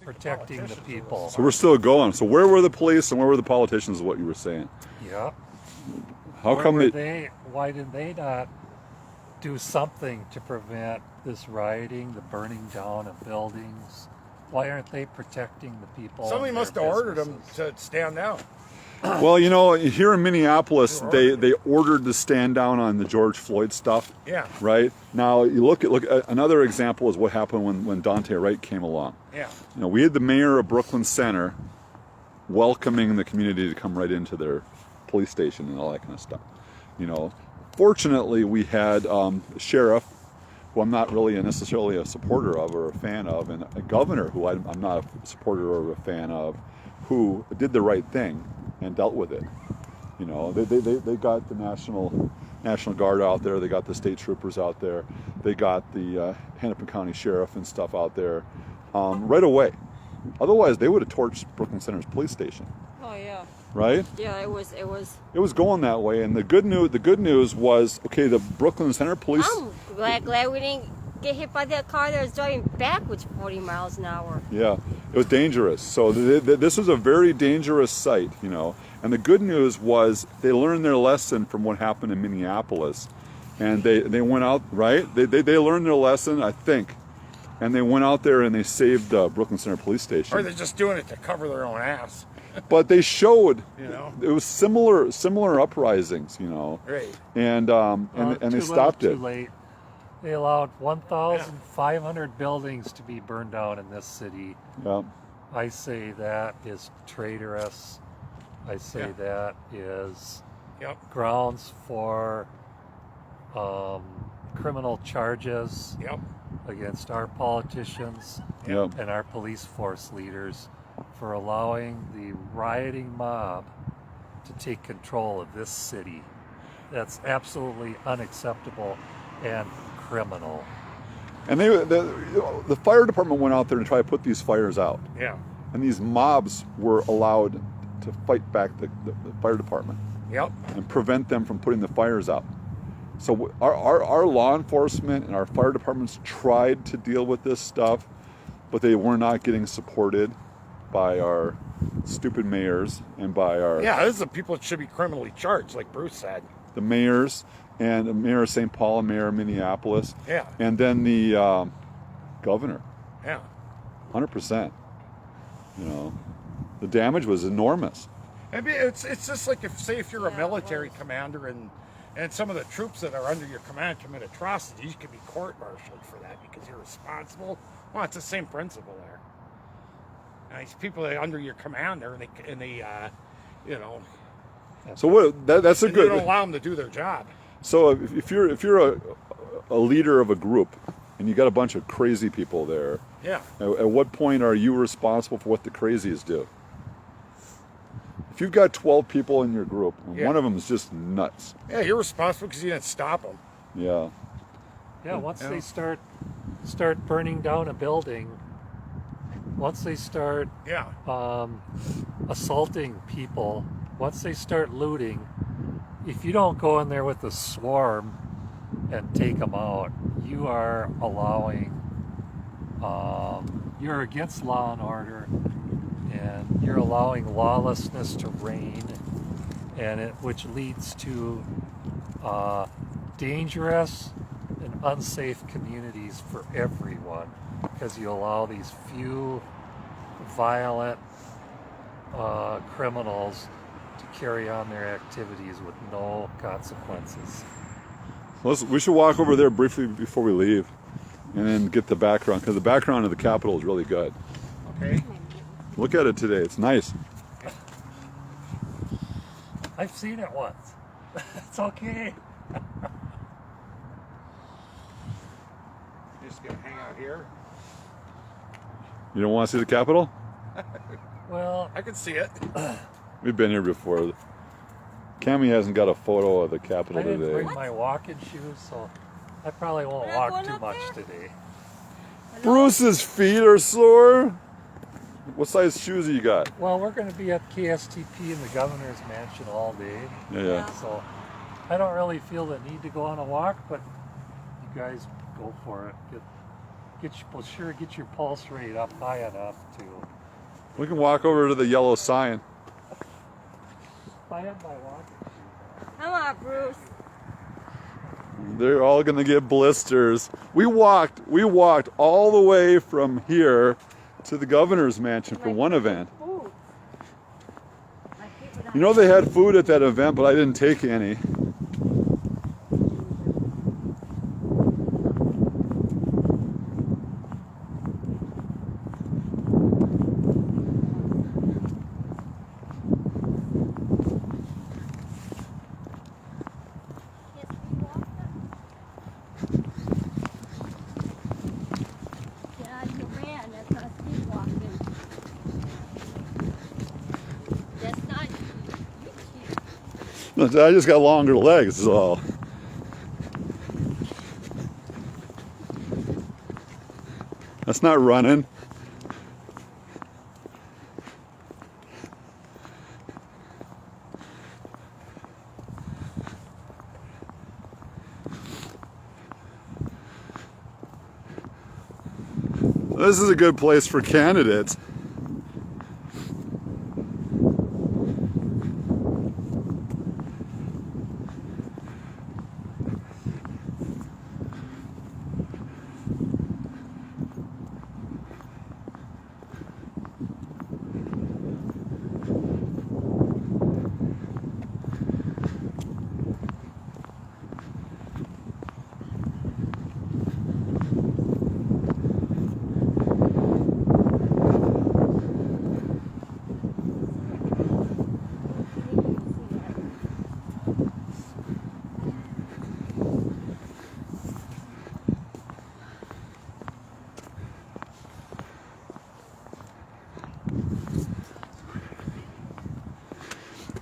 protecting the people. So we're still going. So where were the police and where were the politicians? Is what you were saying? Yeah. How come Why did they not do something to prevent this rioting, the burning down of buildings? Why aren't they protecting the people? Somebody must have ordered them to stand down. Well, you know, here in Minneapolis, they ordered to stand down on the George Floyd stuff. Yeah. Right? Now, you look at another example is what happened when Daunte Wright came along. Yeah. You know, we had the mayor of Brooklyn Center welcoming the community to come right into their police station and all that kind of stuff. You know, fortunately, we had a sheriff, who I'm not really necessarily a supporter of or a fan of, and a governor who I'm not a supporter or a fan of, who did the right thing and dealt with it. You know, they got the National Guard out there, they got the state troopers out there, they got the Hennepin County Sheriff and stuff out there right away. Otherwise, they would have torched Brooklyn Center's police station. Oh yeah. Right? Yeah, it was. It was going that way, and the good news was, okay, the Brooklyn Center police. I'm glad we didn't get hit by that car that was driving backwards 40 miles an hour. Yeah, it was dangerous. So this was a very dangerous site, you know. And the good news was they learned their lesson from what happened in Minneapolis, and they went out, right. They learned their lesson, I think, and they went out there and they saved Brooklyn Center Police Station. Or they're just doing it to cover their own ass. But they showed, you know, it was similar uprisings, you know, right. And they stopped it. Too late. They allowed 1,500 buildings to be burned down in this city. Yeah. I say that is traitorous. I say that is grounds for criminal charges against our politicians and our police force leaders for allowing the rioting mob to take control of this city. That's absolutely unacceptable and criminal. And the fire department went out there to try to put these fires out. Yeah. And these mobs were allowed to fight back the fire department. Yep. And prevent them from putting the fires out. So our law enforcement and our fire departments tried to deal with this stuff, but they were not getting supported by our stupid mayors and by our... Yeah, this is the people that should be criminally charged, like Bruce said. The mayors and the mayor of St. Paul and mayor of Minneapolis. Yeah. And then the governor. Yeah. 100%. You know, the damage was enormous. I mean, it's just like if you're a military commander and some of the troops that are under your command commit atrocities, you could be court-martialed for that because you're responsible. Well, it's the same principle there. These people that are under your command there, and they you know. So what? That's a good. You don't allow them to do their job. So if you're a leader of a group, and you got a bunch of crazy people there. Yeah. At what point are you responsible for what the crazies do? If you've got 12 people in your group, and one of them is just nuts. Yeah, you're responsible because you didn't stop them. Yeah. Yeah. Once they start burning down a building. Once they start assaulting people, once they start looting, if you don't go in there with a swarm and take them out, you are allowing, you're against law and order, and you're allowing lawlessness to reign, and which leads to dangerous and unsafe communities for everyone. Because you allow these few violent criminals to carry on their activities with no consequences. We should walk over there briefly before we leave and then get the background, because the background of the Capitol is really good. Okay. Look at it today. It's nice. I've seen it once. It's okay. Just gonna hang out here. You don't want to see the Capitol? Well, I can see it. We've been here before. Cammy hasn't got a photo of the Capitol I didn't today. bring my walking shoes, so I probably won't walk too much today. Bruce's feet are sore. What size shoes you got? Well, we're going to be at KSTP in the governor's mansion all day. Yeah. So I don't really feel the need to go on a walk, but you guys go for it. get your pulse rate up high enough to We can walk over to the yellow sign. buy up my walking shoes. Come on, Bruce. They're all gonna get blisters. We walked all the way from here to the governor's mansion for one event. Food. My feet were not- You know they had food at that event, but I didn't take any. Yes, we walked up. Get out of your van. That's not speed walking. That's not. You can't. I just got longer legs, is all. That's not running. This is a good place for candidates.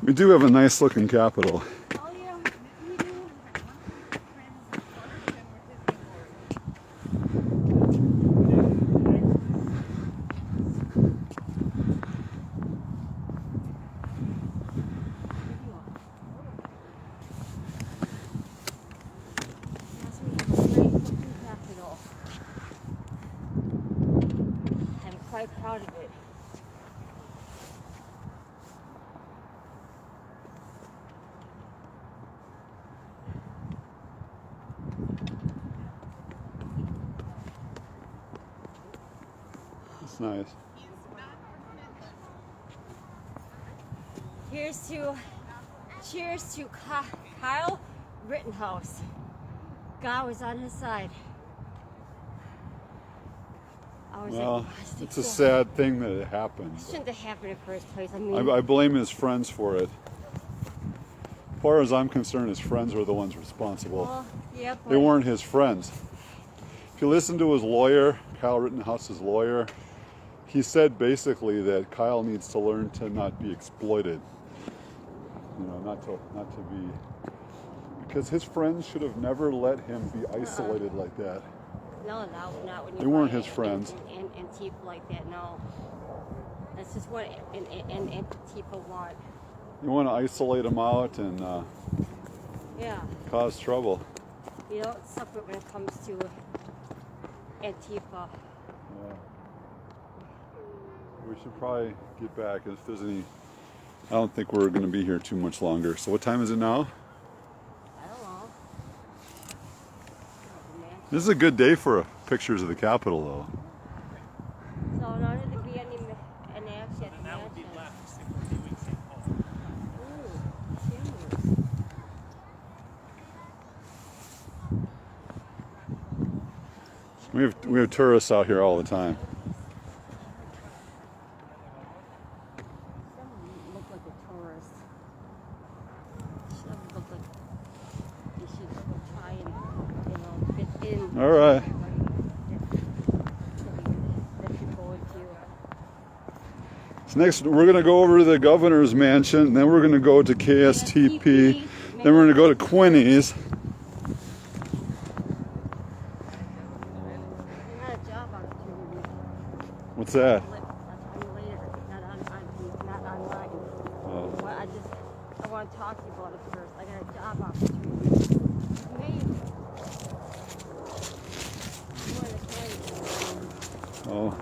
We do have a nice looking Capitol. Oh, yeah, we do. Yes, we have a great looking Capitol. I'm quite proud of it. It's nice. Cheers to Kyle Rittenhouse. God was on his side. I was Well, like, "Gosh, it's a sad thing that it happened. It shouldn't have happened in the first place. I mean, I blame his friends for it. As far as I'm concerned, his friends were the ones responsible. well, yeah, but They weren't his friends. If you listen to his lawyer, Kyle Rittenhouse's lawyer, he said basically that Kyle needs to learn to not be exploited. You know, not to be, because his friends should have never let him be isolated like that. no, not when you They weren't buy his friends. And Antifa like that. No, that's just what an Antifa want. You want to isolate him out and Yeah, cause trouble. you don't suffer when it comes to Antifa. Yeah. We should probably get back if there's any. I don't think we're going to be here too much longer. So what time is it now? I don't know. This is a good day for pictures of the Capitol, though. So in order to be an action at the mansion. Ooh, shoes. We have tourists out here all the time. Some look like a tourist. Some look like they should try and, fit in. All right. That you go into. So next, we're going to go over to the governor's mansion, then we're going to go to KSTP, then we're going to go to Quinny's. Not a job opportunity. What's that? Later, not online. Oh. Well, I want to talk to you about it first. I got a job opportunity. Maybe. I want to tell you. Oh.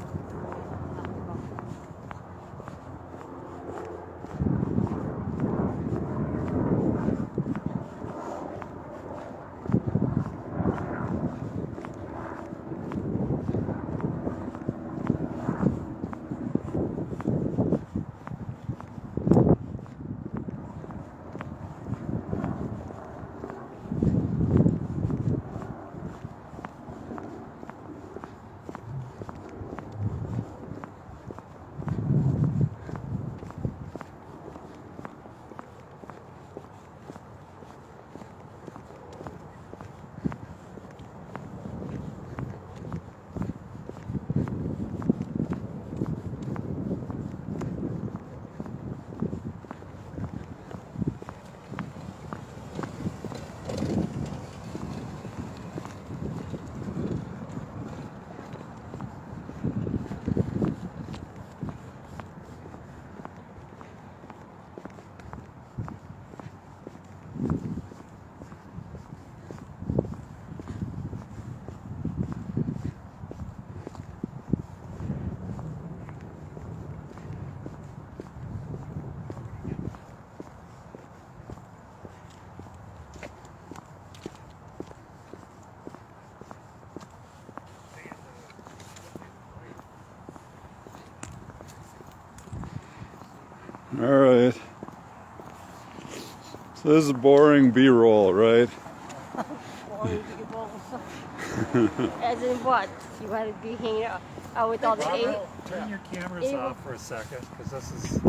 All right. So this is boring B-roll, right? Boring people. As in what? You want to be hanging out with all the Robert, turn your cameras off for a second, because this is